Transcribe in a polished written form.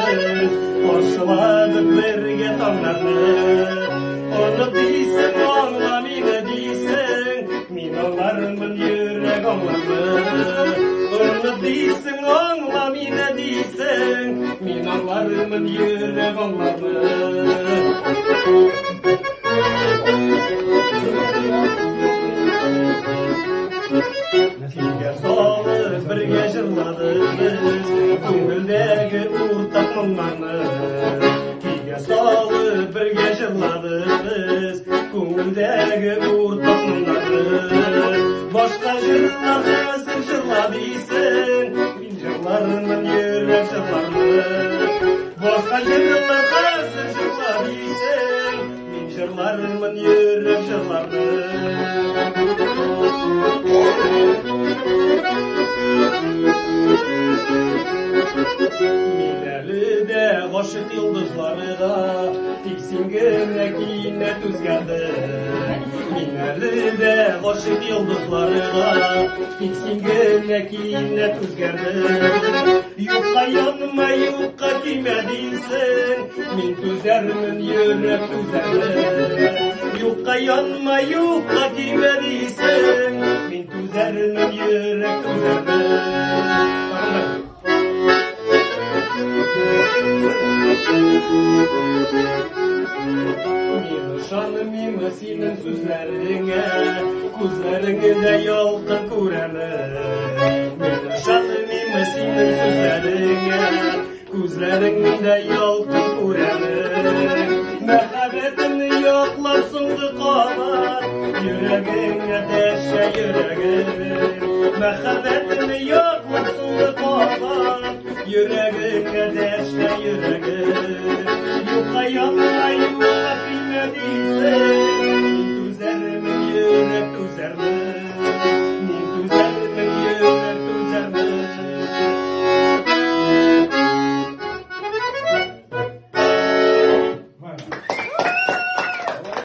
biz Koşuladık birge tonlarını Onu deysen oğla mine deysen Min oğlarımın yürek oğlarını Onu deysen oğla mine deysen Min oğlarımın yürek oğlarını Tilge soğuk birge jırladık biz Köngüldegi urtak munlarını Tilge soğuk birge jırladık biz Köngüldegi urtak munlarını Başka jırlar hazır jırladıysen Min jırlarımın yürek jırlarını Başka jırlar hazır jırladıysen Min jırlarımın yürek jırlarını Mineli de aşık yıldızları da Tiksingenle kine tüzgerdi Mineli de aşık yıldızları da Tiksingenle kine tüzgerdi Yukka yanma yukka kime değilsin Min tüzerimin yürek tüzerdi Yukka yanma yukka kime değilsin Min tüzerimin yürek tüzerdi Şanım mime senin sözlerine Gözlerinde yolda kuranım Şanım mime senin sözlerine Gözlerinde yolda kuranım Merhabetini yoklar sundu kalan Yüreğine deşe yüreğim Merhabetini yoklar sundu kalan Yüreğine deşe yüreğim Yukka yanma